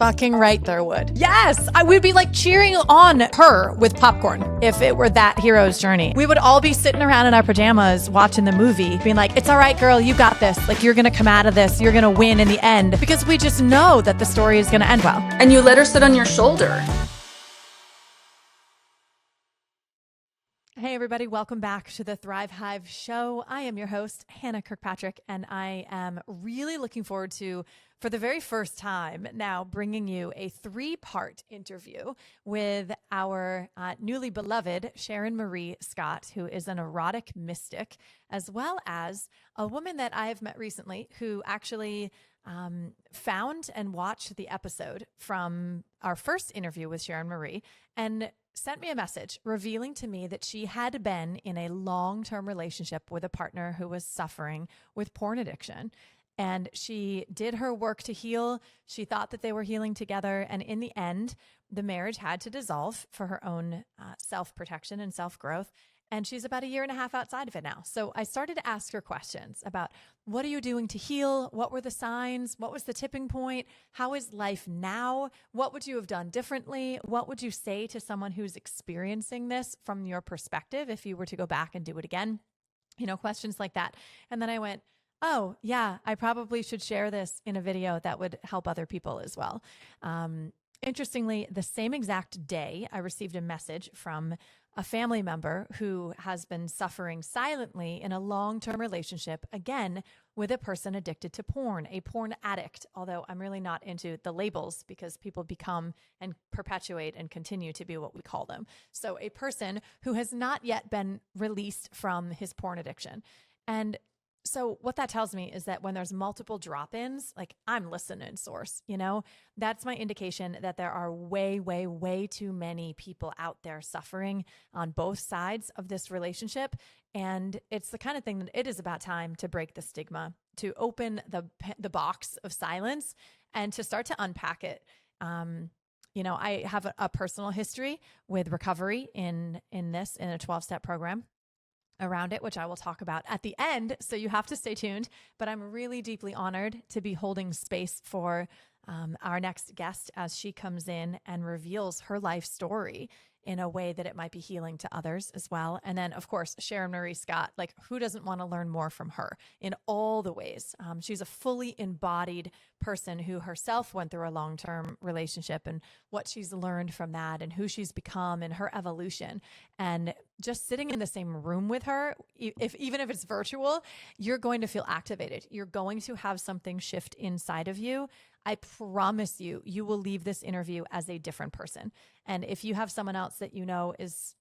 Fucking right there would. Yes, I would be like cheering on her with popcorn if it were that hero's journey. We would all be sitting around in our pajamas watching the movie, being like, it's all right, girl, you got this. Like, you're gonna come out of this, you're gonna win in the end, because we just know that the story is gonna end well. And you let her sit on your shoulder. Hey, everybody, welcome back to the Thrive Hive show. I am your host, Hannah Kirkpatrick, and I am really looking forward to, for the very first time now, bringing you a 3-part interview with our newly beloved Sharon Marie Scott, who is an erotic mystic, as well as a woman that I have met recently who actually found and watched the episode from our first interview with Sharon Marie and sent me a message revealing to me that she had been in a long-term relationship with a partner who was suffering with porn addiction. And she did her work to heal. She thought that they were healing together. And in the end, the marriage had to dissolve for her own self-protection and self-growth. And she's about 1.5 years outside of it now. So I started to ask her questions about, what are you doing to heal? What were the signs? What was the tipping point? How is life now? What would you have done differently? What would you say to someone who's experiencing this from your perspective if you were to go back and do it again? You know, questions like that. And then I went, oh, yeah, I probably should share this in a video that would help other people as well. Interestingly, the same exact day, I received a message from a family member who has been suffering silently in a long-term relationship, again, with a person addicted to porn, a porn addict, although I'm really not into the labels because people become and perpetuate and continue to be what we call them. So a person who has not yet been released from his porn addiction. And so what that tells me is that when there's multiple drop-ins, like, I'm listening source, you know, that's my indication that there are way, way, way too many people out there suffering on both sides of this relationship. And it's the kind of thing that it is about time to break the stigma, to open the box of silence and to start to unpack it. You know, I have a personal history with recovery in a 12-step program around it, which I will talk about at the end. So you have to stay tuned, but I'm really deeply honored to be holding space for our next guest as she comes in and reveals her life story in a way that it might be healing to others as well. And then, of course, Sharon Marie Scott, like, who doesn't want to learn more from her in all the ways? She's a fully embodied person who herself went through a long-term relationship and what she's learned from that and who she's become and her evolution. And just sitting in the same room with her, even if it's virtual, you're going to feel activated. You're going to have something shift inside of you. I promise you, you will leave this interview as a different person. And if you have someone else that you know is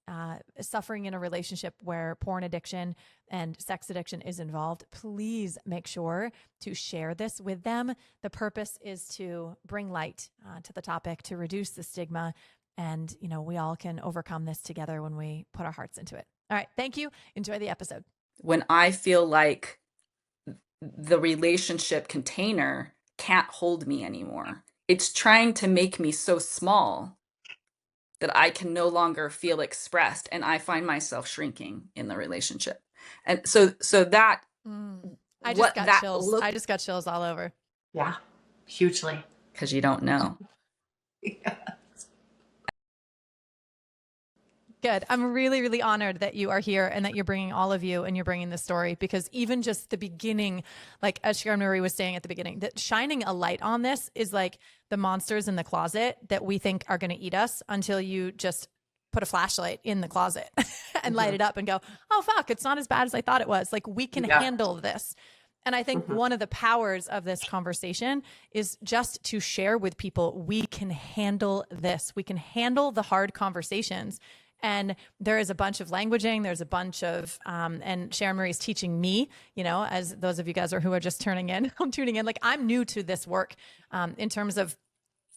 suffering in a relationship where porn addiction and sex addiction is involved, please make sure to share this with them. The purpose is to bring light to the topic, to reduce the stigma. And, you know, we all can overcome this together when we put our hearts into it. All right. Thank you. Enjoy the episode. When I feel like the relationship container can't hold me anymore, it's trying to make me so small that I can no longer feel expressed, and I find myself shrinking in the relationship. And so that I just got chills. I just got chills all over. Yeah, hugely. Because you don't know. Good. I'm really, really honored that you are here and that you're bringing all of you and you're bringing this story, because even just the beginning, like as Sharon Marie was saying at the beginning, that shining a light on this is like the monsters in the closet that we think are going to eat us until you just put a flashlight in the closet and light it up and go, oh, fuck, it's not as bad as I thought it was. Like, we can handle this. And I think one of the powers of this conversation is just to share with people, we can handle this. We can handle the hard conversations. And there is a bunch of languaging. There's a bunch of, and Sharon Marie is teaching me, you know, as those of you guys who are just tuning in, like, I'm new to this work in terms of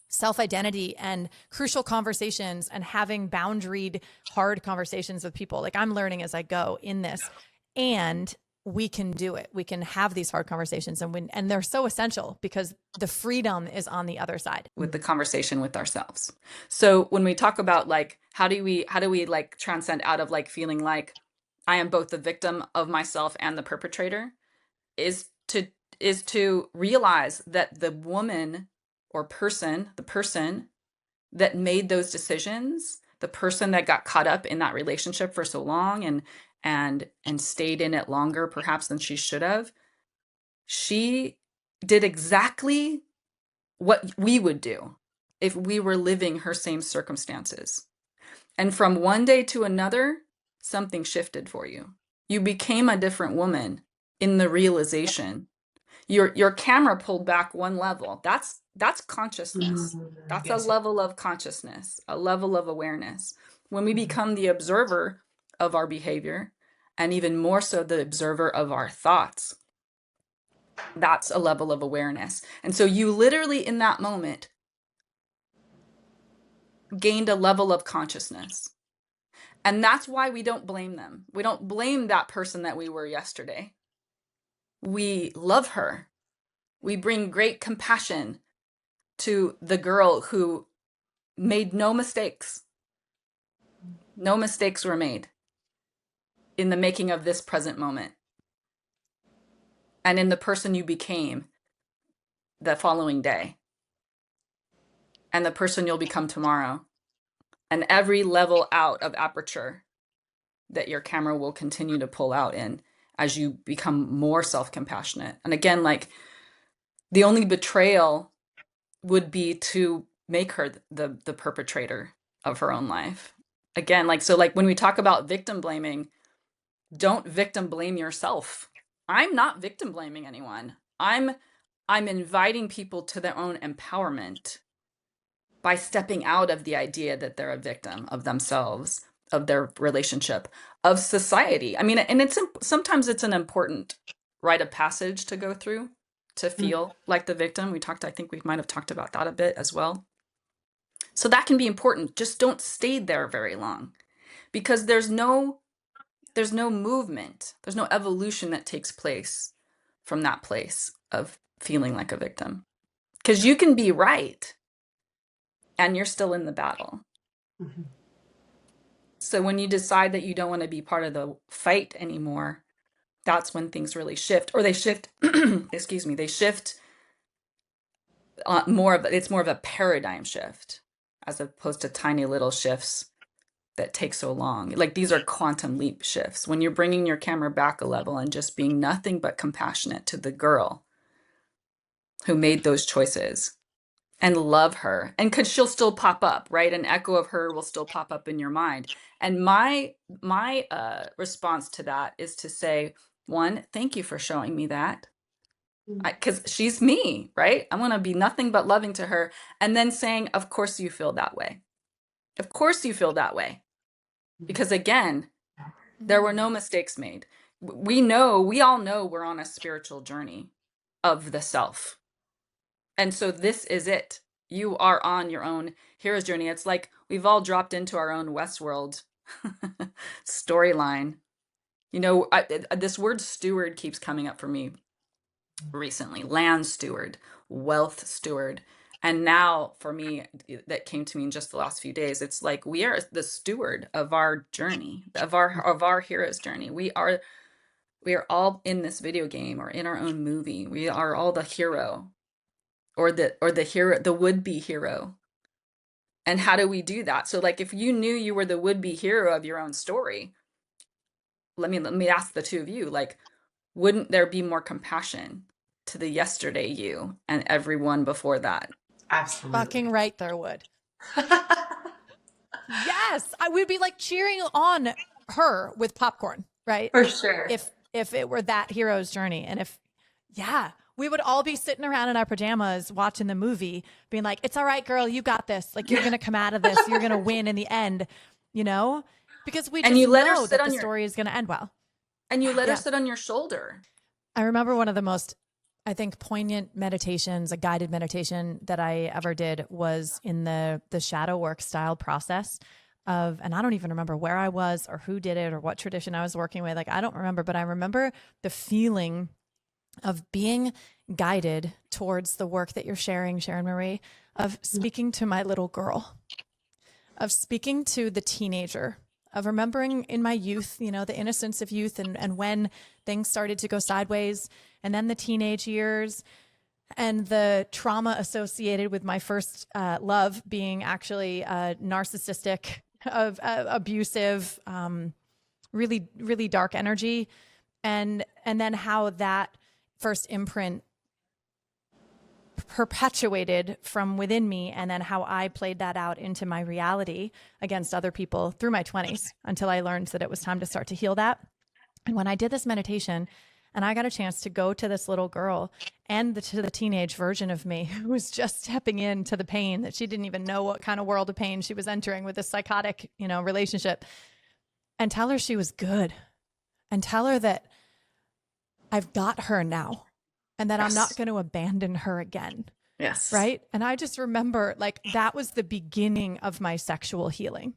self-identity and crucial conversations and having boundaried, hard conversations with people. Like, I'm learning as I go in this, and we can do it. We can have these hard conversations, and they're so essential because the freedom is on the other side. With the conversation with ourselves. So when we talk about like, how do we like transcend out of like feeling like I am both the victim of myself and the perpetrator, is to realize that the woman or person, the person that made those decisions, the person that got caught up in that relationship for so long and stayed in it longer perhaps than she should have, she did exactly what we would do if we were living her same circumstances. And from one day to another, something shifted for you. You became a different woman in the realization. Your camera pulled back one level. That's consciousness. That's a Yes. level of consciousness, a level of awareness. When we become the observer of our behavior, and even more so the observer of our thoughts, that's a level of awareness. And so you literally in that moment gained a level of consciousness. And that's why we don't blame them. We don't blame that person that we were yesterday. We love her. We bring great compassion to the girl who made no mistakes. No mistakes were made in the making of this present moment and in the person you became the following day and the person you'll become tomorrow and every level out of aperture that your camera will continue to pull out in as you become more self-compassionate. And again, like the only betrayal would be to make her the perpetrator of her own life. Again, like, so like when we talk about victim blaming, don't victim blame yourself. I'm not victim blaming anyone. I'm inviting people to their own empowerment by stepping out of the idea that they're a victim of themselves, of their relationship, of society. I mean, and sometimes it's an important rite of passage to go through to feel like the victim. I think we might have talked about that a bit as well. So that can be important. Just don't stay there very long because there's no movement. There's no evolution that takes place from that place of feeling like a victim. Because you can be right and you're still in the battle. Mm-hmm. So when you decide that you don't want to be part of the fight anymore, that's when things really shift. Or they shift, excuse me, they shift it's more of a paradigm shift as opposed to tiny little shifts that take so long. Like these are quantum leap shifts. When you're bringing your camera back a level and just being nothing but compassionate to the girl who made those choices and love her, and because she'll still pop up, right? An echo of her will still pop up in your mind. And my response to that is to say, one, thank you for showing me that. Because she's me, right? I'm going to be nothing but loving to her. And then saying, of course you feel that way. Of course you feel that way. Because again, there were no mistakes made. We all know we're on a spiritual journey of the self. And so this is it. You are on your own hero's journey. It's like we've all dropped into our own Westworld storyline. You know, this word steward keeps coming up for me recently. Land steward, wealth steward. And now for me, that came to me in just the last few days, it's like we are the steward of our journey, of our hero's journey. We are all in this video game or in our own movie. We are all the hero or the hero, the would-be hero. And how do we do that? So like if you knew you were the would-be hero of your own story, let me ask the two of you, like, wouldn't there be more compassion to the yesterday you and everyone before that? Absolutely. Fucking right there would. Yes, I would be like cheering on her with popcorn, right? For sure. If it were that hero's journey, and we would all be sitting around in our pajamas watching the movie, being like, "It's all right, girl, you got this. Like you're gonna come out of this. You're gonna win in the end," you know, because we just know that the story is gonna end well. And you let her sit on your shoulder. I remember one of the most, I think, poignant meditations, a guided meditation that I ever did was in the shadow work style process of, and I don't even remember where I was or who did it or what tradition I was working with. Like, I don't remember, but I remember the feeling of being guided towards the work that you're sharing, Sharon Marie, of speaking to my little girl, of speaking to the teenager, of remembering in my youth, you know, the innocence of youth and when things started to go sideways, and then the teenage years, and the trauma associated with my first love being actually narcissistic, abusive, really, really dark energy. And then how that first imprint perpetuated from within me, and then how I played that out into my reality against other people through my 20s until I learned that it was time to start to heal that. And when I did this meditation and I got a chance to go to this little girl and to the teenage version of me who was just stepping into the pain that she didn't even know what kind of world of pain she was entering with this psychotic, relationship, and tell her she was good, and tell her that I've got her now, and that I'm not going to abandon her again. Yes. Right. And I just remember that was the beginning of my sexual healing.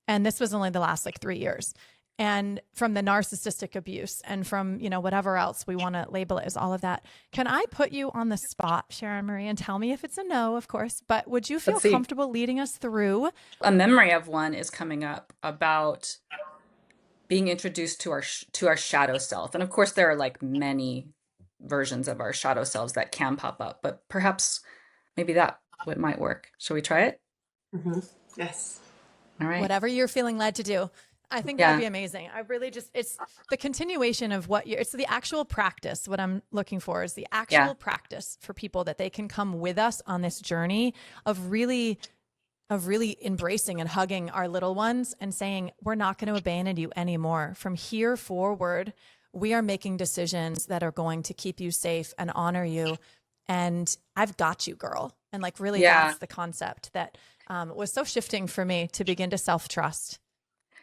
And this was only the last 3 years. And from the narcissistic abuse and from, whatever else we want to label it as, all of that. Can I put you on the spot, Sharon Marie, and tell me if it's a no, of course, but would you feel comfortable leading us through? A memory of one is coming up about being introduced to our shadow self. And of course, there are many versions of our shadow selves that can pop up, but perhaps maybe that what might work. Shall we try it? Mm-hmm. Yes. All right. Whatever you're feeling led to do. I think that'd be amazing. I really it's the continuation of it's the actual practice. What I'm looking for is the actual practice for people, that they can come with us on this journey of really embracing and hugging our little ones and saying, we're not going to abandon you anymore. From here forward, we are making decisions that are going to keep you safe and honor you. And I've got you, girl. And that's the concept that was so shifting for me to begin to self-trust.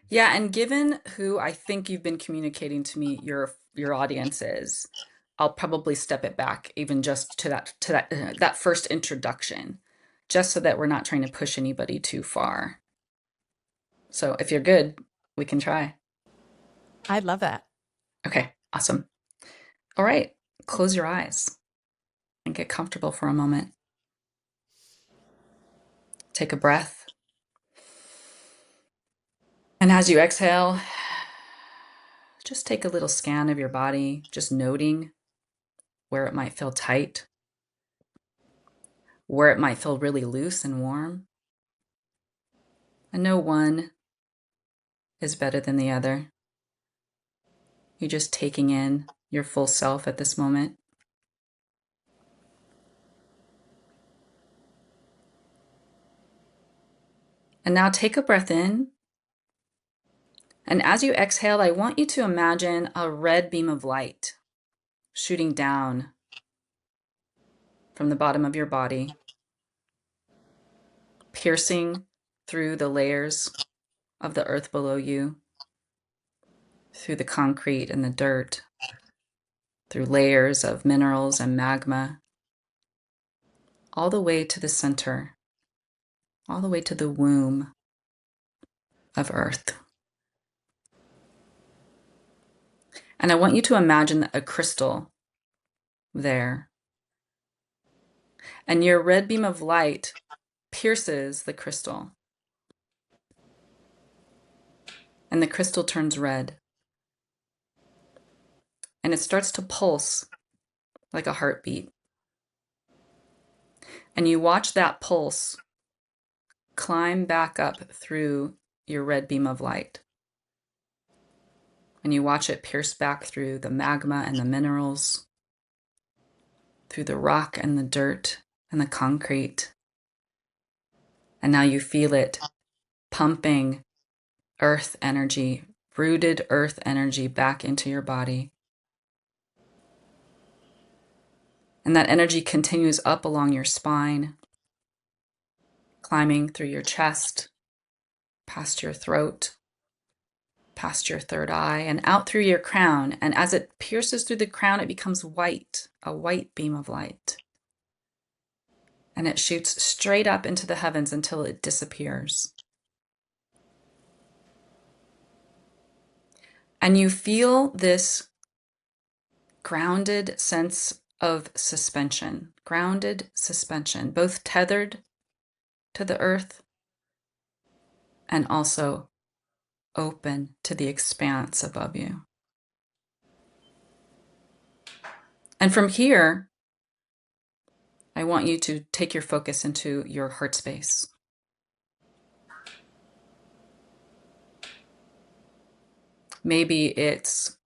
Yeah. And given who I think you've been communicating to me, your audience is, I'll probably step it back even just to that first introduction, just so that we're not trying to push anybody too far. So if you're good, we can try. I'd love that. Okay, awesome. All right, close your eyes and get comfortable for a moment. Take a breath. And as you exhale, just take a little scan of your body, just noting where it might feel tight, where it might feel really loose and warm. And no one is better than the other. You're just taking in your full self at this moment. And now take a breath in. And as you exhale, I want you to imagine a red beam of light shooting down from the bottom of your body, piercing through the layers of the earth below you, through the concrete and the dirt, through layers of minerals and magma, all the way to the center, all the way to the womb of Earth. And I want you to imagine a crystal there. And your red beam of light pierces the crystal. And the crystal turns red. And it starts to pulse like a heartbeat. And you watch that pulse climb back up through your red beam of light. And you watch it pierce back through the magma and the minerals, through the rock and the dirt and the concrete. And now you feel it pumping earth energy, rooted earth energy back into your body. And that energy continues up along your spine, climbing through your chest, past your throat, past your third eye, and out through your crown. And as it pierces through the crown, it becomes white, a white beam of light. And it shoots straight up into the heavens until it disappears. And you feel this grounded sense of suspension, both tethered to the earth and also open to the expanse above you. And from here, I want you to take your focus into your heart space. Maybe it's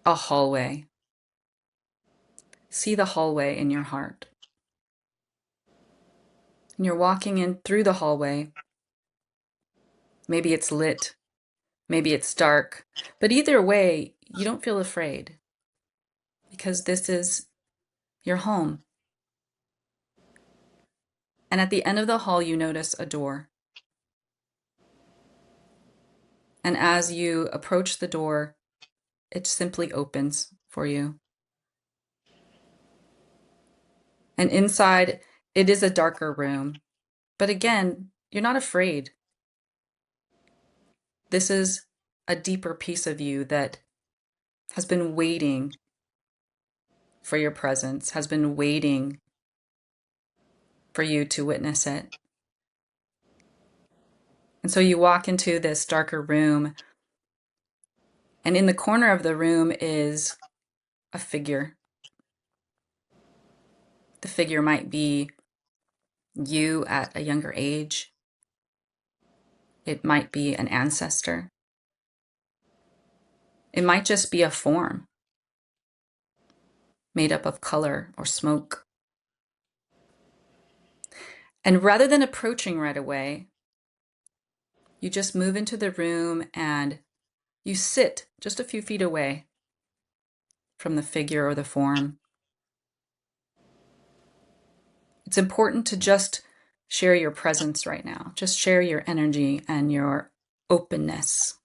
a hallway. See the hallway in your heart. And you're walking in through the hallway. Maybe it's lit. Maybe it's dark. But either way, you don't feel afraid because this is your home. And at the end of the hall, you notice a door. And as you approach the door, it simply opens for you. And inside, it is a darker room. But again, you're not afraid. This is a deeper piece of you that has been waiting for your presence, has been waiting for you to witness it. And so you walk into this darker room, and in the corner of the room is a figure. The figure might be you at a younger age. It might be an ancestor. It might just be a form made up of color or smoke. And rather than approaching right away, you just move into the room and you sit just a few feet away from the figure or the form. It's important to just share your presence right now. Just share your energy and your openness,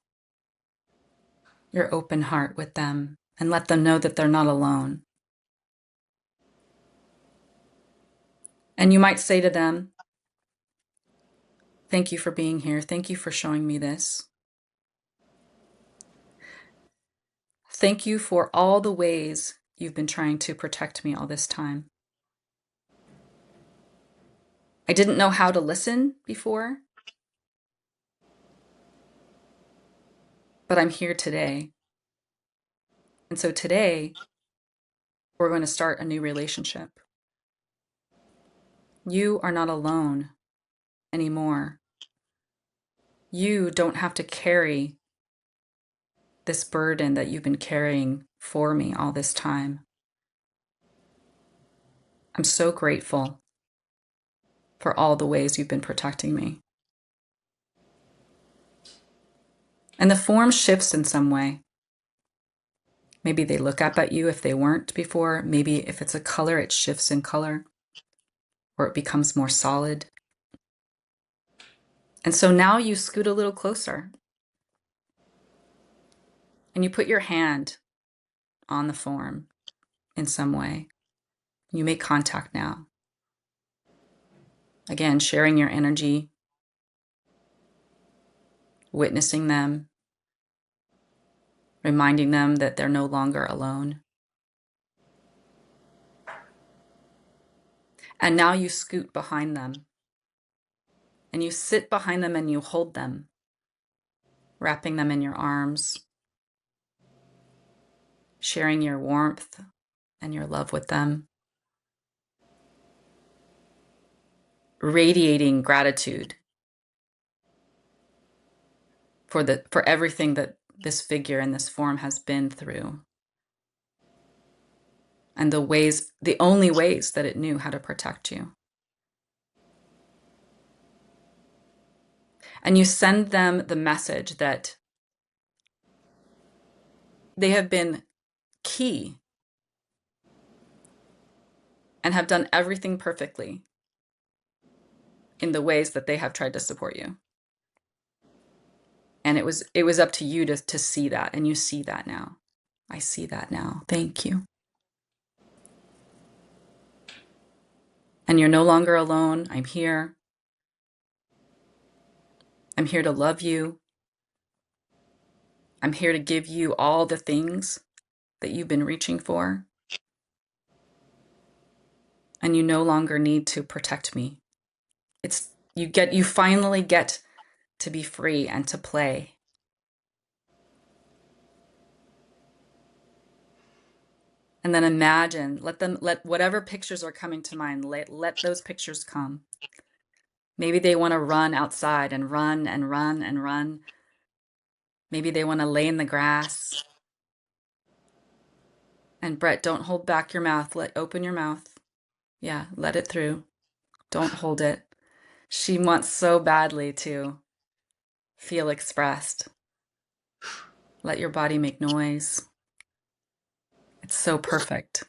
your open heart with them, and let them know that they're not alone. And you might say to them, "Thank you for being here. Thank you for showing me this. Thank you for all the ways you've been trying to protect me all this time. I didn't know how to listen before, but I'm here today. And so today, we're going to start a new relationship. You are not alone anymore. You don't have to carry this burden that you've been carrying for me all this time. I'm so grateful for all the ways you've been protecting me." And the form shifts in some way. Maybe they look up at you if they weren't before. Maybe if it's a color, it shifts in color, or it becomes more solid. And so now you scoot a little closer and you put your hand on the form in some way. You make contact now. Again, sharing your energy, witnessing them, reminding them that they're no longer alone. And now you scoot behind them and you sit behind them and you hold them, wrapping them in your arms, sharing your warmth and your love with them, radiating gratitude for everything that this figure in this form has been through, and the only ways that it knew how to protect you. And you send them the message that they have been key and have done everything perfectly in the ways that they have tried to support you. And it was up to you to see that, and you see that now. I see that now. Thank you. And you're no longer alone. I'm here. I'm here to love you. I'm here to give you all the things that you've been reaching for. And you no longer need to protect me. You finally get to be free and to play. And then imagine, let whatever pictures are coming to mind, let those pictures come. Maybe they want to run outside and run and run and run. Maybe they want to lay in the grass. And Brett, don't hold back your mouth. Open your mouth. Yeah, let it through. Don't hold it. She wants so badly to feel expressed. Let your body make noise. It's so perfect.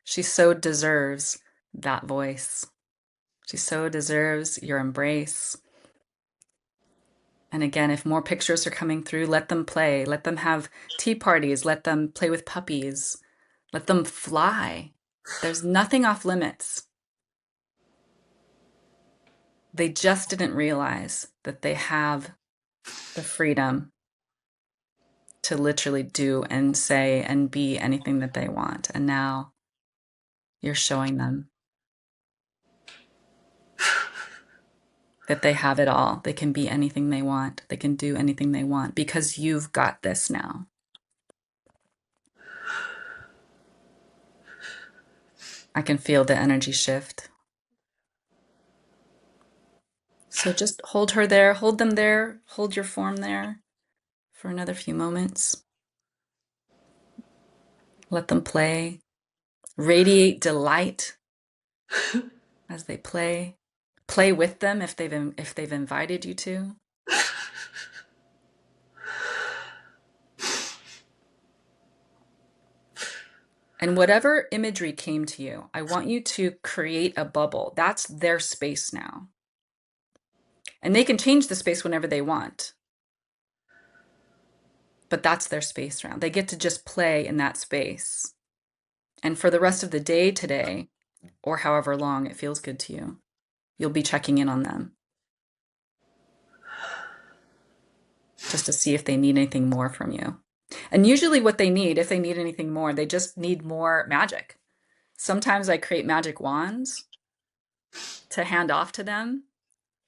She so deserves that voice. She so deserves your embrace. And again, if more pictures are coming through, let them play. Let them have tea parties. Let them play with puppies. Let them fly. There's nothing off limits. They just didn't realize that they have the freedom to literally do and say and be anything that they want. And now you're showing them that they have it all. They can be anything they want. They can do anything they want because you've got this now. I can feel the energy shift. So just hold her there, hold them there, hold your form there for another few moments. Let them play. Radiate delight as they play. Play with them if they've invited you to. And whatever imagery came to you, I want you to create a bubble. That's their space now. And they can change the space whenever they want. But that's their space round. They get to just play in that space. And for the rest of the day today, or however long it feels good to you, you'll be checking in on them. Just to see if they need anything more from you. And usually what they need, if they need anything more, they just need more magic. Sometimes I create magic wands to hand off to them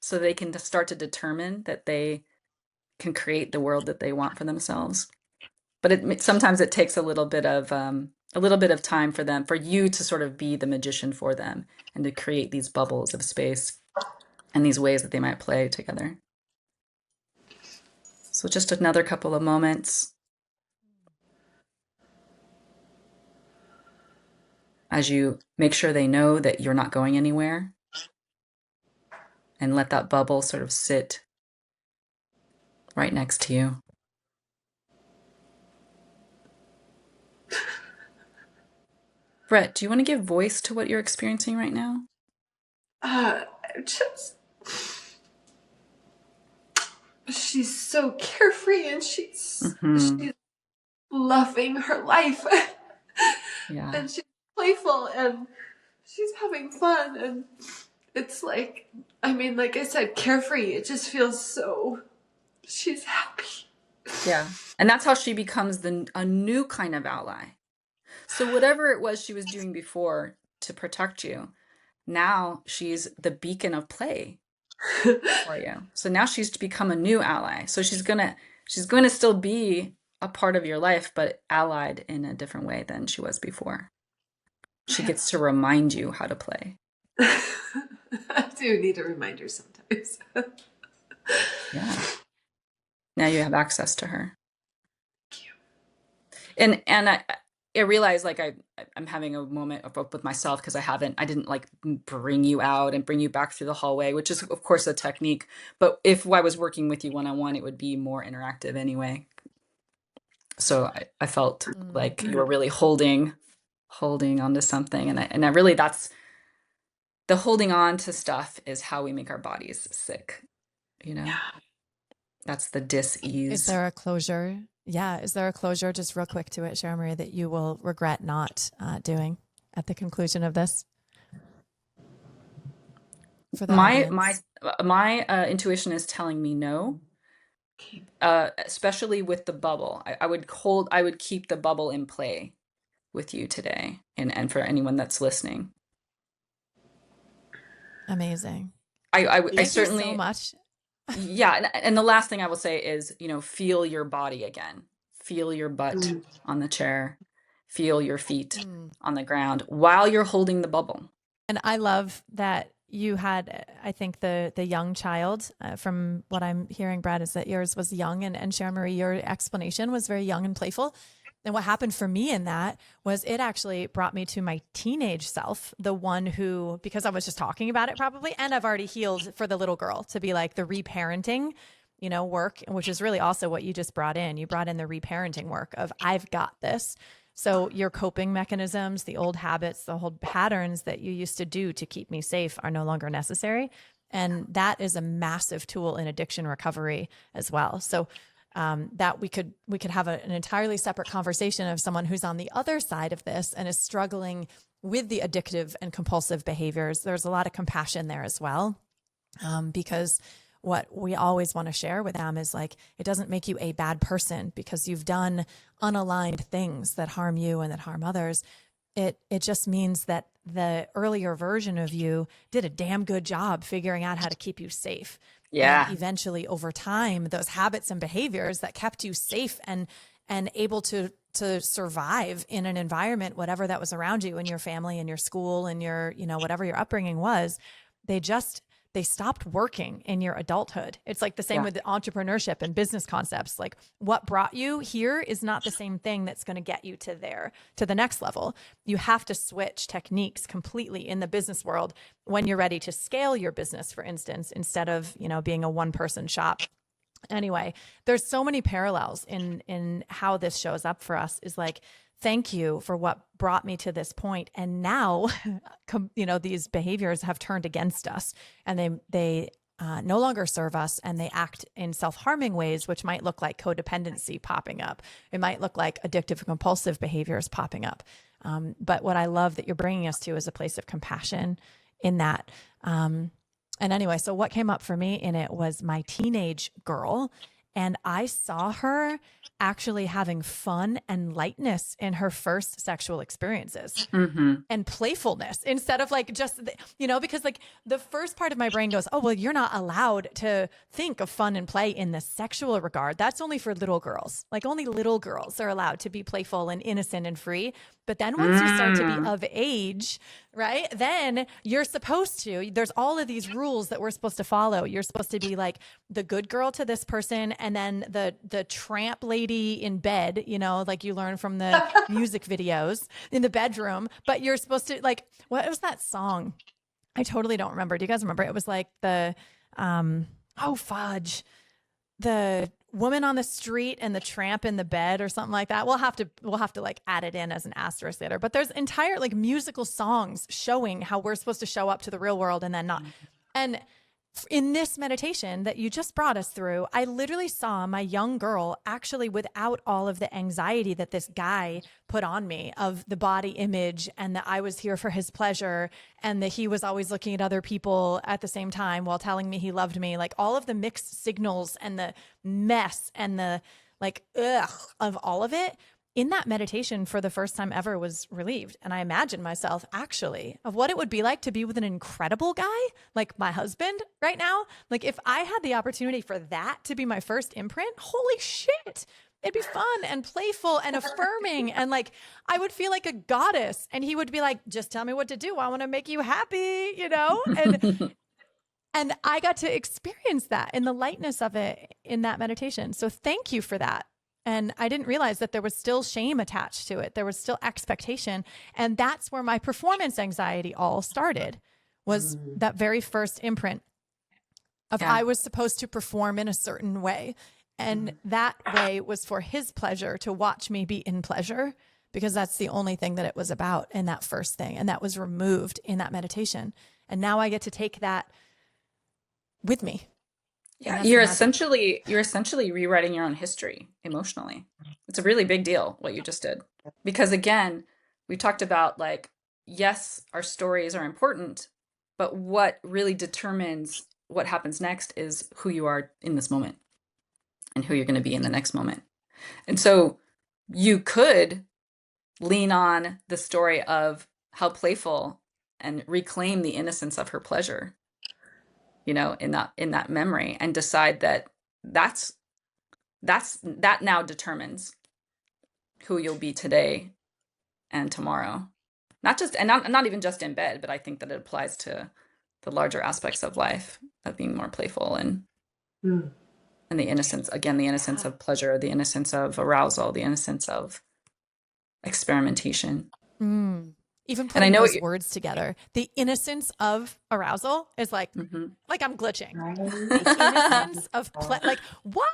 so they can start to determine that they can create the world that they want for themselves. But sometimes it takes a little bit of time for you to sort of be the magician for them and to create these bubbles of space and these ways that they might play together. So just another couple of moments as you make sure they know that you're not going anywhere, and let that bubble sort of sit right next to you. Brett, do you want to give voice to what you're experiencing right now? Just she's so carefree and she's loving her life. Yeah. And she's playful and she's having fun, and it's like, I mean, like I said, carefree. It just feels so, she's happy. Yeah. And that's how she becomes a new kind of ally. So whatever it was she was doing before to protect you, now she's the beacon of play for you. So now she's become a new ally. So she's going to still be a part of your life, but allied in a different way than she was before. She gets to remind you how to play. I do need a reminder sometimes. Yeah. Now you have access to her. Thank you. And I realize like I'm having a moment with myself because I didn't like bring you out and bring you back through the hallway, which is of course a technique. But if I was working with you one-on-one, it would be more interactive anyway. So I felt like you were really holding onto something, and I really, that's the holding on to stuff is how we make our bodies sick. You know, that's the dis-ease. Is there a closure? Yeah. Is there a closure, just real quick to it, Cheryl Marie, that you will regret not doing at the conclusion of this? For the my intuition is telling me no. Especially with the bubble. I would keep the bubble in play with you today, and for anyone that's listening. Amazing. I Thank certainly you so much. Yeah, and the last thing I will say is, feel your body again. Feel your butt on the chair. feel your feet on the ground while you're holding the bubble. And I love that you had, I think the young child, from what I'm hearing, Brad, is that yours was young, and Sharon Marie, your explanation was very young and playful. And what happened for me in that was it actually brought me to my teenage self, the one who, because I was just talking about it probably, and I've already healed for the little girl, to be like the reparenting, work, which is really also what you just brought in. You brought in the reparenting work of I've got this. So your coping mechanisms, the old habits, the old patterns that you used to do to keep me safe are no longer necessary. And that is a massive tool in addiction recovery as well. So that we could have an entirely separate conversation of someone who's on the other side of this and is struggling with the addictive and compulsive behaviors. There's a lot of compassion there as well, because what we always want to share with them is like, it doesn't make you a bad person because you've done unaligned things that harm you and that harm others. It just means that the earlier version of you did a damn good job figuring out how to keep you safe. Yeah. And eventually over time, those habits and behaviors that kept you safe and able to survive in an environment, whatever that was around you, in your family and your school and your, whatever your upbringing was, they stopped working in your adulthood. It's like the same with entrepreneurship and business concepts. Like what brought you here is not the same thing that's going to get you to the next level. You have to switch techniques completely in the business world when you're ready to scale your business, for instance, instead of, being a one-person shop. Anyway, there's so many parallels in how this shows up for us. Is like, thank you for what brought me to this point. And now, these behaviors have turned against us, and they no longer serve us, and they act in self-harming ways, which might look like codependency popping up. It might look like addictive and compulsive behaviors popping up. But what I love that you're bringing us to is a place of compassion in that. And anyway, so what came up for me in it was my teenage girl, and I saw her actually having fun and lightness in her first sexual experiences, and playfulness, instead of like just, because like the first part of my brain goes, oh, well, you're not allowed to think of fun and play in the sexual regard. That's only for little girls. Like only little girls are allowed to be playful and innocent and free. But then once you start to be of age, right, then you're supposed to, there's all of these rules that we're supposed to follow. You're supposed to be like the good girl to this person, and then the tramp lady in bed, like you learn from the music videos in the bedroom. But you're supposed to, like, what was that song? I totally don't remember. Do you guys remember? It was like the, the woman on the street and the tramp in the bed or something like that. We'll have to like add it in as an asterisk later. But there's entire like musical songs showing how we're supposed to show up to the real world and then not. And in this meditation that you just brought us through, I literally saw my young girl actually without all of the anxiety that this guy put on me of the body image, and that I was here for his pleasure, and that he was always looking at other people at the same time while telling me he loved me. Like all of the mixed signals and the mess and the like, of all of it in that meditation for the first time ever was relieved. And I imagined myself actually of what it would be like to be with an incredible guy like my husband right now. Like if I had the opportunity for that to be my first imprint, holy shit, it'd be fun and playful and affirming. And like, I would feel like a goddess, and he would be like, just tell me what to do. I want to make you happy, And I got to experience that in the lightness of it in that meditation. So thank you for that. And I didn't realize that there was still shame attached to it. There was still expectation. And that's where my performance anxiety all started, was that very first imprint of I was supposed to perform in a certain way. And that way was for his pleasure, to watch me be in pleasure, because that's the only thing that it was about in that first thing. And that was removed in that meditation. And now I get to take that with me. Yeah, you're essentially rewriting your own history emotionally. It's a really big deal what you just did. Because again, we talked about like, yes, our stories are important, but what really determines what happens next is who you are in this moment and who you're going to be in the next moment. And so you could lean on the story of how playful and reclaim the innocence of her pleasure, in that memory, and decide that that now determines who you'll be today and tomorrow. Not even just in bed, but I think that it applies to the larger aspects of life, of being more playful Mm. and the innocence, again, the innocence of pleasure, the innocence of arousal, the innocence of experimentation. Mm. Even And I putting know those words together, the innocence of arousal is like I'm glitching. The innocence of like what?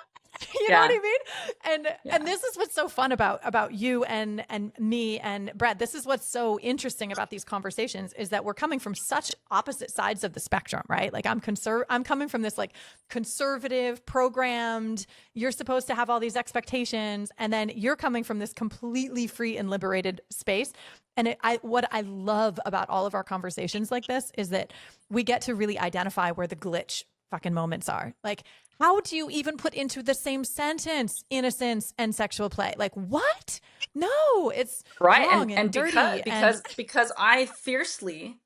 You know what Yeah. I mean? And this is what's so fun about you and me and Brett. This is what's so interesting about these conversations is that we're coming from such opposite sides of the spectrum, right? Like I'm coming from this like conservative, programmed, you're supposed to have all these expectations, and then you're coming from this completely free and liberated space. And what I love about all of our conversations like this is that we get to really identify where the glitch fucking moments are. Like, how do you even put into the same sentence innocence and sexual play? Like, what? No, it's right. wrong and because dirty. because I fiercely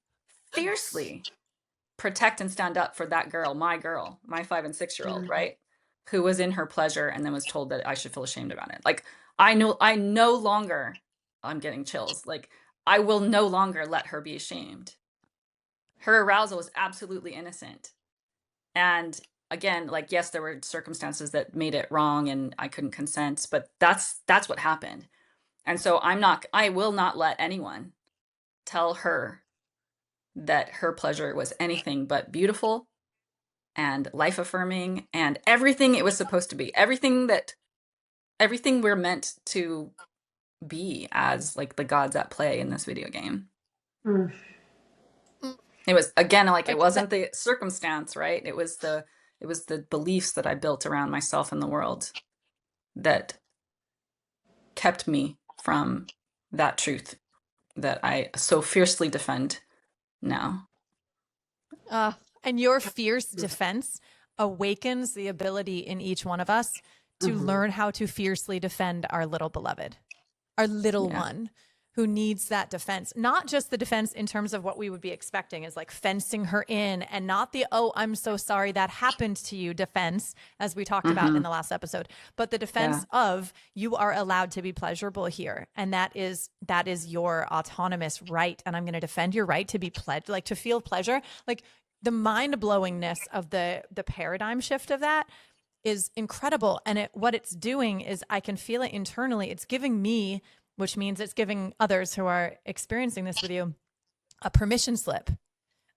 protect and stand up for that girl, my 5 and 6 year old, right? Who was in her pleasure and then was told that I should feel ashamed about it. Like I no longer, I'm getting chills. Like I will no longer let her be ashamed. Her arousal was absolutely innocent. And again, like, yes, there were circumstances that made it wrong and I couldn't consent, but that's what happened. And so I will not let anyone tell her that her pleasure was anything but beautiful and life affirming and everything it was supposed to be. Everything we're meant to be as like the gods at play in this video game. Mm. It was, again, like it Like wasn't the circumstance, right? It was the beliefs that I built around myself and the world that kept me from that truth that I so fiercely defend now. and your fierce defense awakens the ability in each one of us to learn how to fiercely defend our little beloved, our little Yeah. one who needs that defense, not just the defense in terms of what we would be expecting is like fencing her in and not the, oh, I'm so sorry that happened to you defense, as we talked about in the last episode, but the defense of you are allowed to be pleasurable here. And that is your autonomous right. And I'm going to defend your right to be like to feel pleasure. Like the mind blowingness of the paradigm shift of that is incredible. And what it's doing is I can feel it internally. It's giving me, which means it's giving others who are experiencing this with you, a permission slip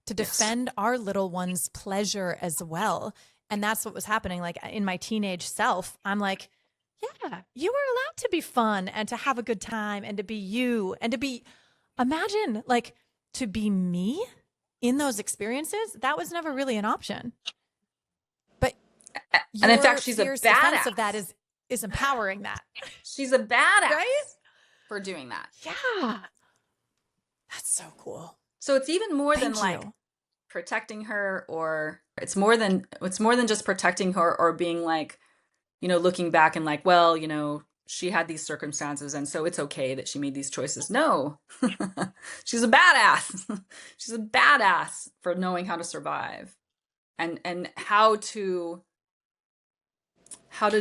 to defend our little one's pleasure as well. And that's what was happening. Like in my teenage self, I'm like, yeah, you were allowed to be fun and to have a good time and to be you and to be, imagine like to be me in those experiences. That was never really an option. But And in fact, she's a fierce defense badass of that is empowering that. She's a badass, right? For doing that. Yeah. That's so cool. So it's even more than like protecting her, or it's more than just protecting her or being like, looking back and like, well, she had these circumstances and so it's okay that she made these choices. No. She's a badass. She's a badass for knowing how to survive and how to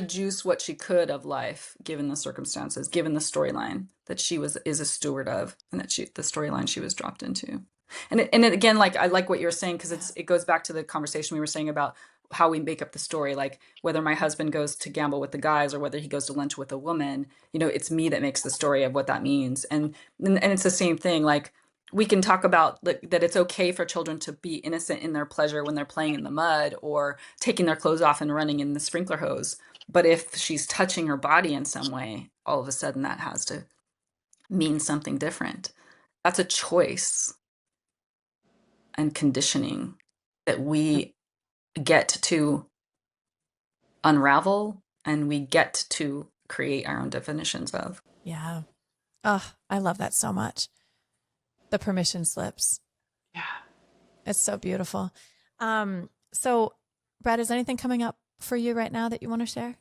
juice what she could of life, given the circumstances, given the storyline that is a steward of, and that the storyline she was dropped into. And again, like I like what you're saying, because it goes back to the conversation we were saying about how we make up the story, like whether my husband goes to gamble with the guys or whether he goes to lunch with a woman, it's me that makes the story of what that means. And it's the same thing. Like we can talk about that it's okay for children to be innocent in their pleasure when they're playing in the mud or taking their clothes off and running in the sprinkler hose. But if she's touching her body in some way, all of a sudden that has to mean something different. That's a choice and conditioning that we get to unravel and we get to create our own definitions of. Yeah. Oh, I love that so much. The permission slips. Yeah. It's so beautiful. So Brad, is anything coming up for you right now that you want to share?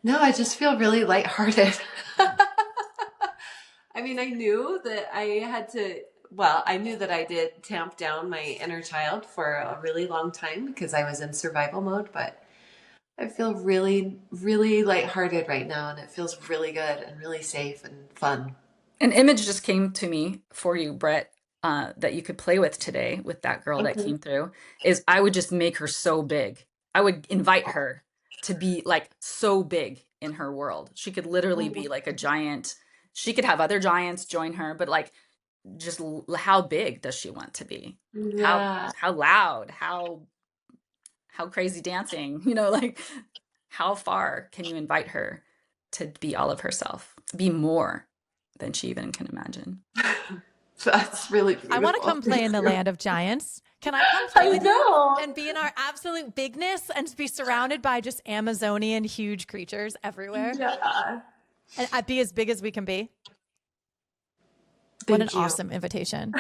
No, I just feel really lighthearted. I mean, I knew that I knew that I did tamp down my inner child for a really long time because I was in survival mode, but I feel really, really lighthearted right now, and it feels really good and really safe and fun. An image just came to me for you, Brett, that you could play with today with that girl that Okay. came through, is I would just make her so big. I would invite her to be like so big in her world. She could literally be like a giant. She could have other giants join her, but like just how big does she want to be? How Yeah. how loud? How crazy dancing? You know, like how far can you invite her to be all of herself, to be more than she even can imagine? That's really I want to beautiful. come play in Thank the you. land of giants. Can I come play I with you know. and be in our absolute bigness and be surrounded by just Amazonian huge creatures everywhere Yeah. and I'd be as big as we can be? What an Thank you. awesome invitation.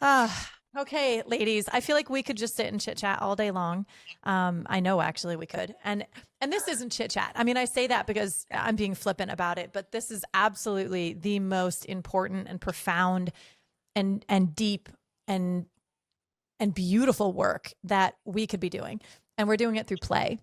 Ah, okay, ladies. I feel like we could just sit and chit chat all day long. I know actually we could. And this isn't chit chat. I mean, I say that because I'm being flippant about it, but this is absolutely the most important and profound and deep and and beautiful work that we could be doing. And we're doing it through play.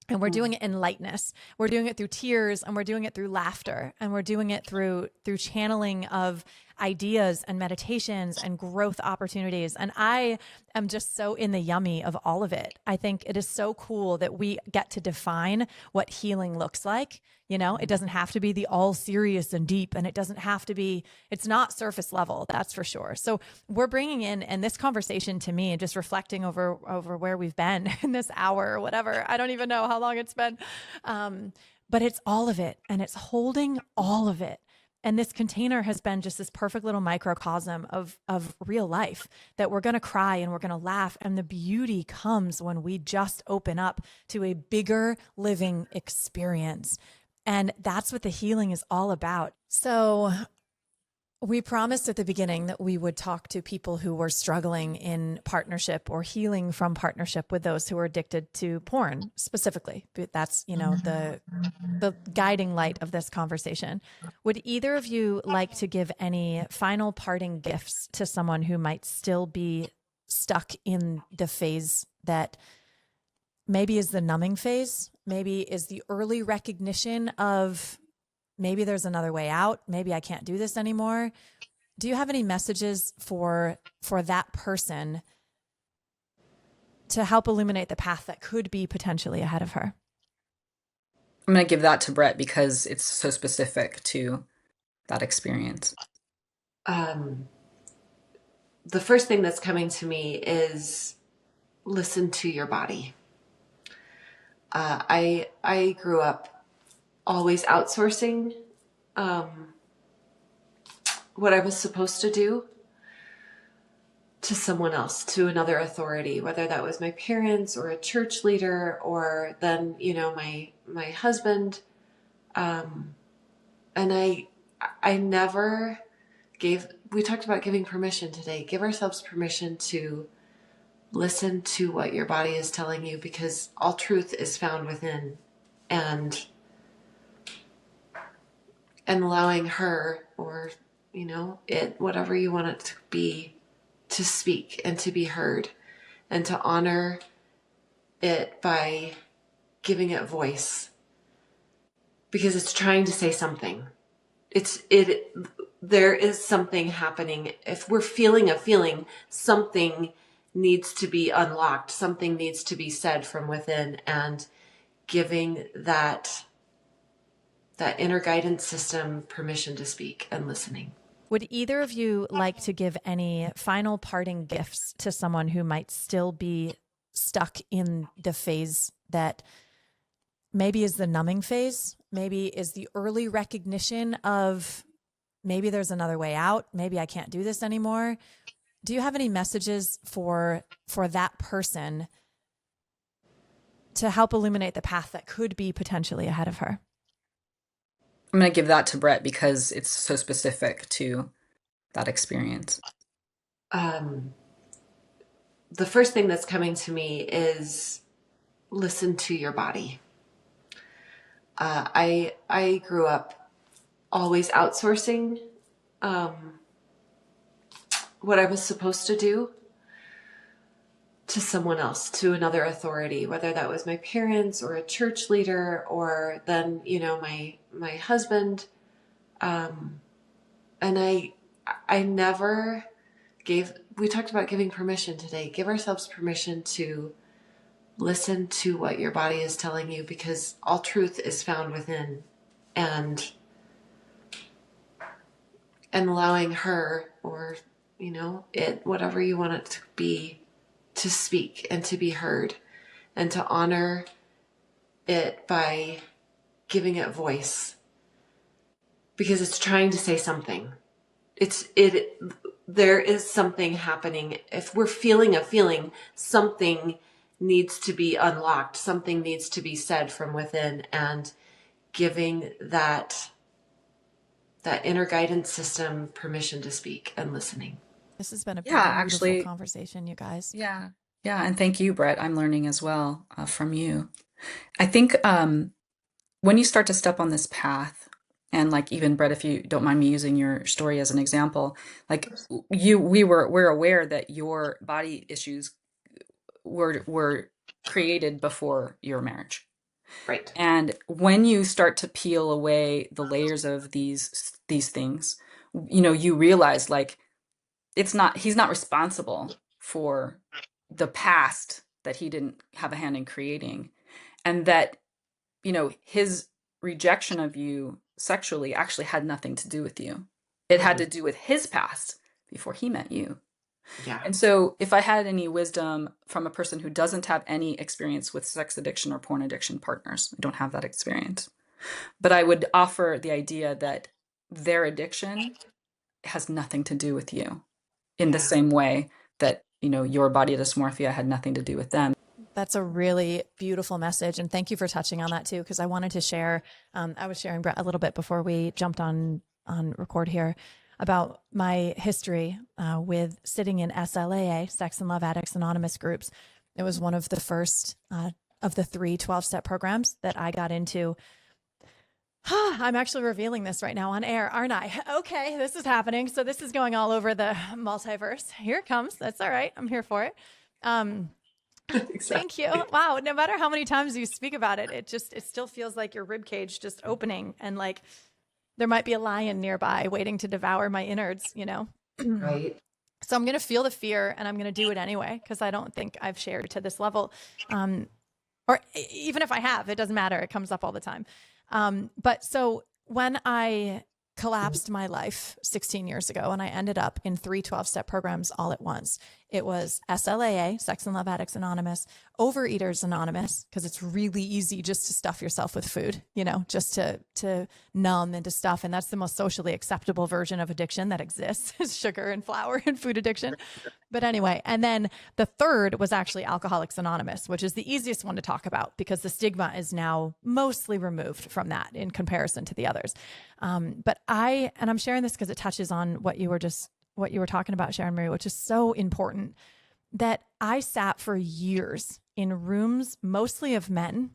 And we're doing it in lightness. We're doing it through tears, and we're doing it through laughter, and we're doing it through channeling of ideas and meditations and growth opportunities. And I am just so in the yummy of all of it. I think it is so cool that we get to define what healing looks like. You know, it doesn't have to be the all serious and deep, and it doesn't have to be, it's not surface level, that's for sure. So we're bringing in, and this conversation to me, just reflecting over where we've been in this hour or whatever. I don't even know how long it's been. But it's all of it, and it's holding all of it. And this container has been just this perfect little microcosm of real life, that we're going to cry and we're going to laugh. And the beauty comes when we just open up to a bigger living experience. And that's what the healing is all about. So we promised at the beginning that we would talk to people who were struggling in partnership or healing from partnership with those who are addicted to porn specifically. But that's, you know, the guiding light of this conversation. Would either of you like to give any final parting gifts to someone who might still be stuck in the phase that maybe is the numbing phase, maybe is the early recognition of maybe there's another way out, maybe I can't do this anymore? Do you have any messages for that person to help illuminate the path that could be potentially ahead of her? I'm going to give that to Brett because it's so specific to that experience. Um, the first thing that's coming to me is listen to your body. I grew up always outsourcing what I was supposed to do to someone else, to another authority, whether that was my parents or a church leader, or then, you know, my husband. And I never gave, we talked about giving permission today. Give ourselves permission to listen to what your body is telling you, because all truth is found within. And allowing her, or, you know, it, whatever you want it to be, to speak and to be heard, and to honor it by giving it voice, because it's trying to say something. There is something happening. If we're feeling a feeling, something needs to be unlocked, something needs to be said from within, and giving that inner guidance system permission to speak and listening. Would either of you like to give any final parting gifts to someone who might still be stuck in the phase that maybe is the numbing phase, maybe is the early recognition of maybe there's another way out, maybe I can't do this anymore? Do you have any messages for that person to help illuminate the path that could be potentially ahead of her? I'm going to give that to Brett because it's so specific to that experience. The first thing that's coming to me is listen to your body. I grew up always outsourcing what I was supposed to do to someone else, to another authority, whether that was my parents or a church leader, or then, you know, my husband. And I never we talked about giving permission today. Give ourselves permission to listen to what your body is telling you, because all truth is found within. And allowing her, or, it, whatever you want it to be, to speak and to be heard, and to honor it by giving it voice, because it's trying to say something. There is something happening. If we're feeling a feeling, something needs to be unlocked. Something needs to be said from within, and giving that inner guidance system permission to speak and listening. This has been a Yeah, beautiful actually, conversation, you guys. yeah. Yeah, and thank you, Brett. I'm learning as well from you. I think when you start to step on this path, and like even Brett, if you don't mind me using your story as an example, like we're aware that your body issues were created before your marriage. Right. And when you start to peel away the layers of these things, you realize like he's not responsible for the past that he didn't have a hand in creating, and that his rejection of you sexually actually had nothing to do with you. It had to do with his past before he met you. Yeah. And so if I had any wisdom from a person who doesn't have any experience with sex addiction or porn addiction partners, I don't have that experience, but I would offer the idea that their addiction has nothing to do with you, in the same way that, your body dysmorphia had nothing to do with them. That's a really beautiful message. And thank you for touching on that too, because I wanted to share, I was sharing, Brett, a little bit before we jumped on record here, about my history with sitting in SLAA, Sex and Love Addicts Anonymous groups. It was one of the first of the 3 12-step programs that I got into. I'm actually revealing this right now on air, aren't I? Okay, this is happening. So this is going all over the multiverse. Here it comes. That's all right. I'm here for it. Exactly. Thank you. Wow. No matter how many times you speak about it, it still feels like your rib cage just opening, and like there might be a lion nearby waiting to devour my innards, Right. So I'm going to feel the fear, and I'm going to do it anyway, because I don't think I've shared to this level. Or even if I have, it doesn't matter. It comes up all the time. But so when I collapsed my life 16 years ago, and I ended up in 3 12-step programs all at once, it was SLAA, Sex and Love Addicts Anonymous, Overeaters Anonymous, because it's really easy just to stuff yourself with food, just to numb and to stuff. And that's the most socially acceptable version of addiction that exists, is sugar and flour and food addiction. But anyway, and then the third was actually Alcoholics Anonymous, which is the easiest one to talk about because the stigma is now mostly removed from that in comparison to the others. But I'm sharing this because it touches on what you were talking about, Sharon Marie, which is so important, that I sat for years in rooms, mostly of men,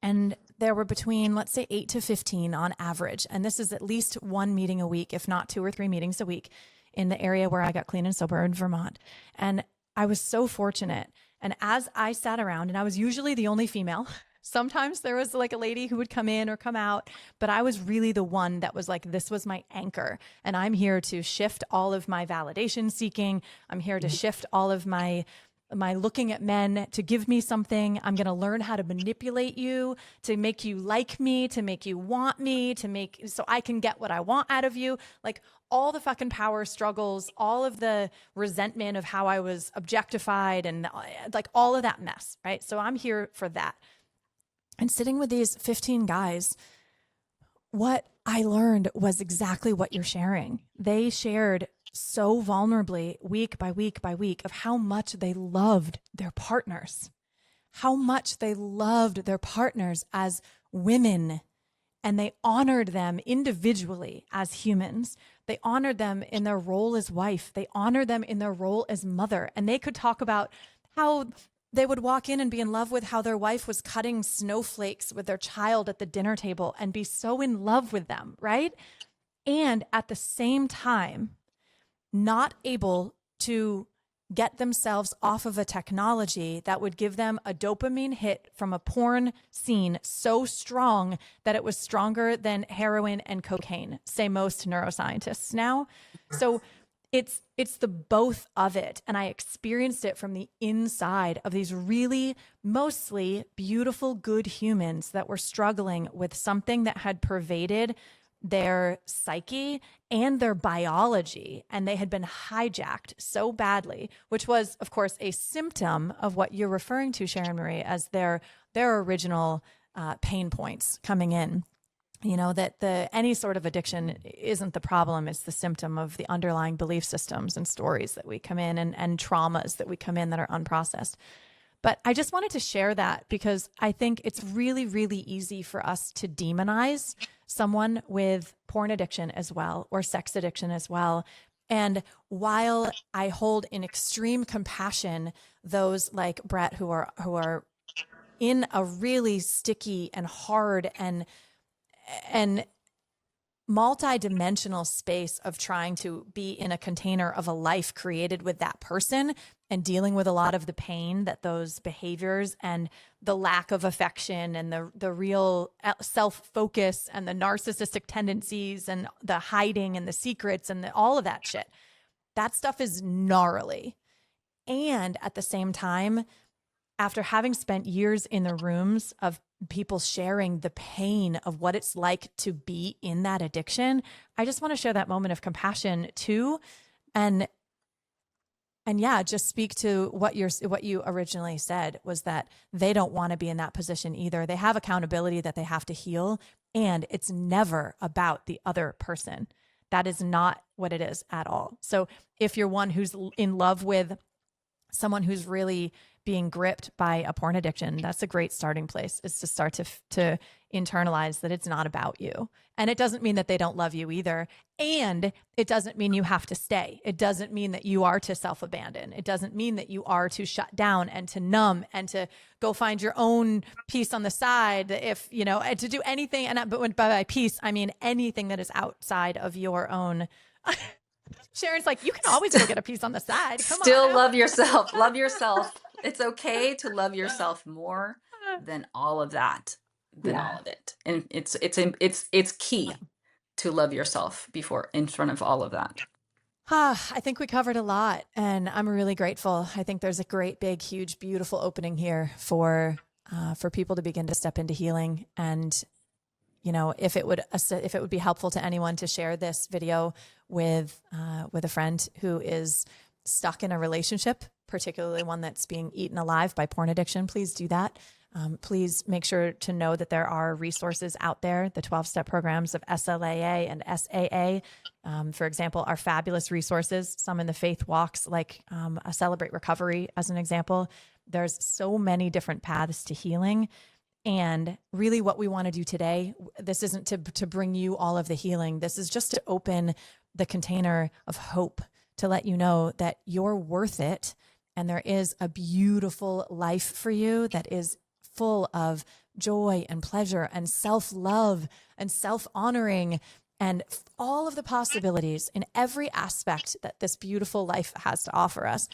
and there were between, let's say, 8 to 15 on average. And this is at least 1 meeting a week, if not 2 or 3 meetings a week, in the area where I got clean and sober in Vermont. And I was so fortunate. And as I sat around, and I was usually the only female, sometimes there was like a lady who would come in or come out, but I was really the one that was like, this was my anchor. And I'm here to shift all of my validation seeking. I'm here to shift all of my looking at men to give me something. I'm going to learn how to manipulate you, to make you like me, to make you want me, so I can get what I want out of you. Like all the fucking power struggles, all of the resentment of how I was objectified, and like all of that mess, right? So I'm here for that. And sitting with these 15 guys, what I learned was exactly what you're sharing. They shared so vulnerably, week by week by week, of how much they loved their partners, how much they loved their partners as women, and they honored them individually as humans. They honored them in their role as wife. They honored them in their role as mother. And they could talk about how they would walk in and be in love with how their wife was cutting snowflakes with their child at the dinner table and be so in love with them, right? And at the same time, not able to get themselves off of a technology that would give them a dopamine hit from a porn scene so strong that it was stronger than heroin and cocaine, say most neuroscientists now. So it's the both of it. And I experienced it from the inside of these really mostly beautiful, good humans that were struggling with something that had pervaded their psyche and their biology, and they had been hijacked so badly, which was, of course, a symptom of what you're referring to, Sharon Marie, as their original pain points coming in. You know, that any sort of addiction isn't the problem. It's the symptom of the underlying belief systems and stories that we come in, and traumas that we come in that are unprocessed. But I just wanted to share that because I think it's really, really easy for us to demonize someone with porn addiction as well, or sex addiction as well. And while I hold in extreme compassion those like Brett who are in a really sticky and hard and multi-dimensional space of trying to be in a container of a life created with that person and dealing with a lot of the pain that those behaviors and the lack of affection and the real self-focus and the narcissistic tendencies and the hiding and the secrets and all of that shit, that stuff is gnarly. And at the same time, after having spent years in the rooms of people sharing the pain of what it's like to be in that addiction, I just want to share that moment of compassion too. And yeah, just speak to what you originally said, was that they don't want to be in that position either. They have accountability that they have to heal, and it's never about the other person. That is not what it is at all. So if you're one who's in love with someone who's really being gripped by a porn addiction, that's a great starting place, is to start to internalize that it's not about you. And it doesn't mean that they don't love you either. And it doesn't mean you have to stay. It doesn't mean that you are to self-abandon. It doesn't mean that you are to shut down and to numb and to go find your own peace on the side, if, you know, and to do anything. And but by peace, I mean anything that is outside of your own. Sharon's like, you can always go get a piece on the side. Come Still on. love yourself. Love yourself. It's okay to love yourself more than all of that, than all of it. And it's key to love yourself before, in front of all of that. I think we covered a lot, and I'm really grateful. I think there's a great, big, huge, beautiful opening here for people to begin to step into healing. And you know, if it would be helpful to anyone to share this video with a friend who is stuck in a relationship, particularly one that's being eaten alive by porn addiction, please do that. Please make sure to know that there are resources out there. The 12-step programs of SLAA and SAA, for example, are fabulous resources. Some in the faith walks, like a Celebrate Recovery, as an example. There's so many different paths to healing. And really what we want to do today, this isn't to bring you all of the healing. This is just to open the container of hope, to let you know that you're worth it. And there is a beautiful life for you that is full of joy and pleasure and self-love and self-honoring and all of the possibilities in every aspect that this beautiful life has to offer us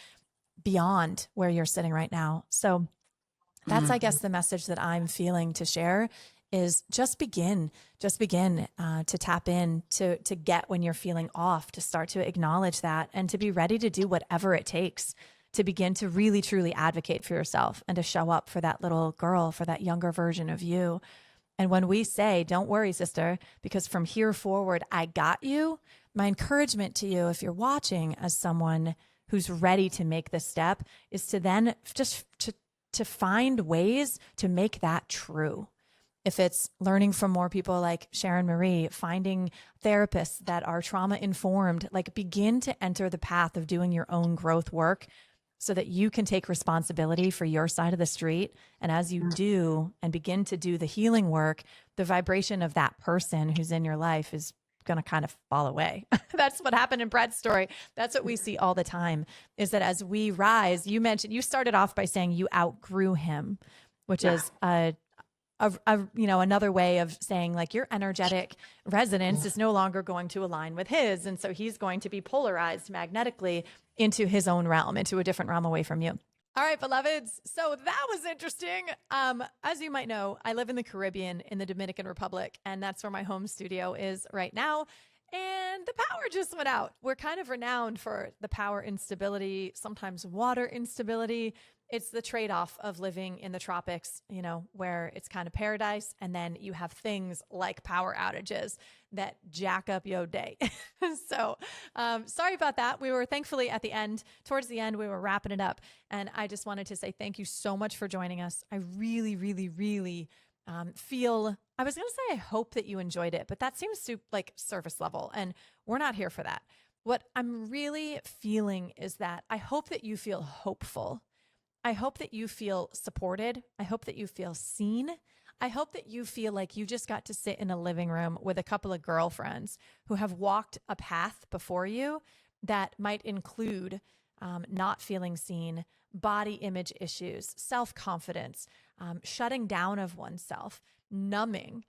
beyond where you're sitting right now. So that's, I guess, the message that I'm feeling to share is just begin to tap in, to get when you're feeling off, to start to acknowledge that, and to be ready to do whatever it takes to begin to really, truly advocate for yourself and to show up for that little girl, for that younger version of you. And when we say, don't worry, sister, because from here forward, I got you, my encouragement to you, if you're watching as someone who's ready to make this step, is to then just to find ways to make that true. If it's learning from more people like Sharon Marie, finding therapists that are trauma informed, like begin to enter the path of doing your own growth work so that you can take responsibility for your side of the street. And as you do and begin to do the healing work, the vibration of that person who's in your life is going to kind of fall away. That's what happened in Brett's story. That's what we see all the time, is that as we rise, you started off by saying you outgrew him, which is another way of saying like your energetic resonance is no longer going to align with his. And so he's going to be polarized magnetically. into his own realm, into a different realm away from you. All right, beloveds. So that was interesting. As you might know, I live in the Caribbean, in the Dominican Republic, and that's where my home studio is right now. And the power just went out. We're kind of renowned for the power instability, sometimes water instability. It's the trade-off of living in the tropics, you know, where it's kind of paradise. And then you have things like power outages that jack up your day. So sorry about that. We were thankfully at the end, towards the end, we were wrapping it up. And I just wanted to say thank you so much for joining us. I really, really, really feel, I was going to say, I hope that you enjoyed it, but that seems like surface level, and we're not here for that. What I'm really feeling is that I hope that you feel hopeful. I hope that you feel supported. I hope that you feel seen. I hope that you feel like you just got to sit in a living room with a couple of girlfriends who have walked a path before you that might include not feeling seen, body image issues, self-confidence, shutting down of oneself, numbing,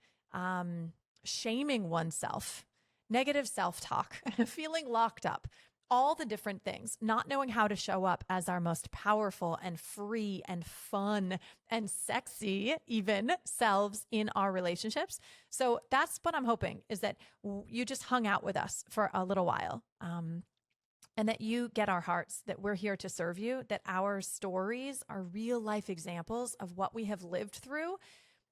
shaming oneself, negative self-talk, feeling locked up, all the different things, not knowing how to show up as our most powerful and free and fun and sexy even selves in our relationships. So that's what I'm hoping, is that you just hung out with us for a little while. And that you get our hearts, that we're here to serve you, that our stories are real life examples of what we have lived through,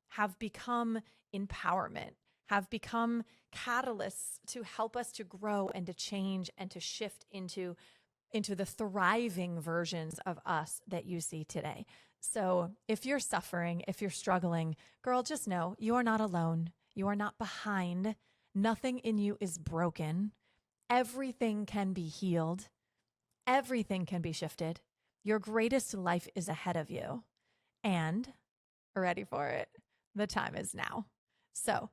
have become empowerment, have become catalysts to help us to grow and to change and to shift into the thriving versions of us that you see today. So if you're suffering, if you're struggling, girl, just know you are not alone. You are not behind. Nothing in you is broken. Everything can be healed. Everything can be shifted. Your greatest life is ahead of you. And, ready for it, the time is now. So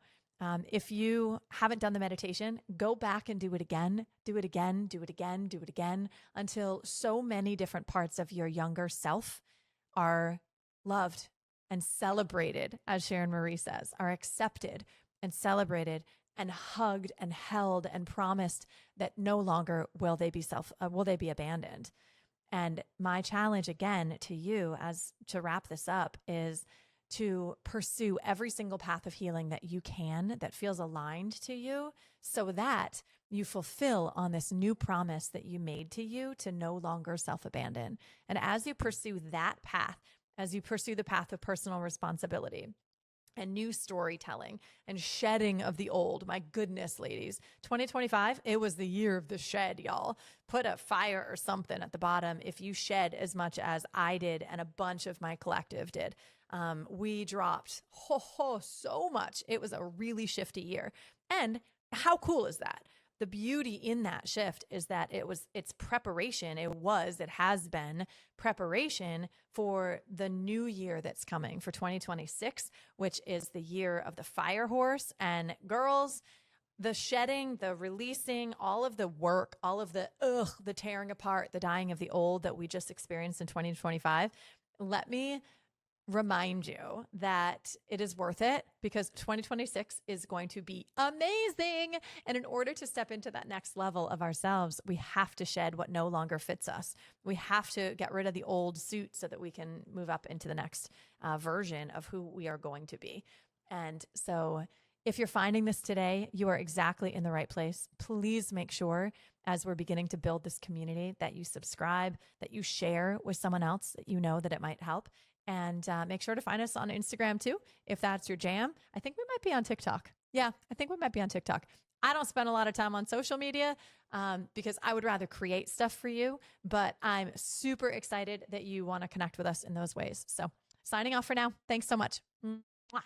if you haven't done the meditation, go back and do it again, do it again, do it again, do it again, until so many different parts of your younger self are loved and celebrated, as Sharon Marie says, are accepted and celebrated and hugged and held and promised that no longer will they be abandoned. And my challenge again to you, as to wrap this up, is to pursue every single path of healing that you can, that feels aligned to you, so that you fulfill on this new promise that you made to you to no longer self-abandon. And as you pursue that path, as you pursue the path of personal responsibility and new storytelling and shedding of the old. My goodness, ladies, 2025, it was the year of the shed, y'all. Put a fire or something at the bottom if you shed as much as I did and a bunch of my collective did. We dropped so much. It was a really shifty year. And how cool is that? The beauty in that shift is that it's preparation. It has been preparation for the new year that's coming, for 2026, which is the year of the fire horse. And girls, the shedding, the releasing, all of the work, all of the tearing apart, the dying of the old that we just experienced in 2025, let me remind you that it is worth it, because 2026 is going to be amazing. And in order to step into that next level of ourselves, we have to shed what no longer fits us. We have to get rid of the old suit so that we can move up into the next version of who we are going to be. And so if you're finding this today, you are exactly in the right place. Please make sure, as we're beginning to build this community, that you subscribe, that you share with someone else that you know that it might help. And make sure to find us on Instagram too, if that's your jam. I think we might be on TikTok. Yeah, I think we might be on TikTok. I don't spend a lot of time on social media because I would rather create stuff for you, but I'm super excited that you want to connect with us in those ways. So signing off for now. Thanks so much. Mwah.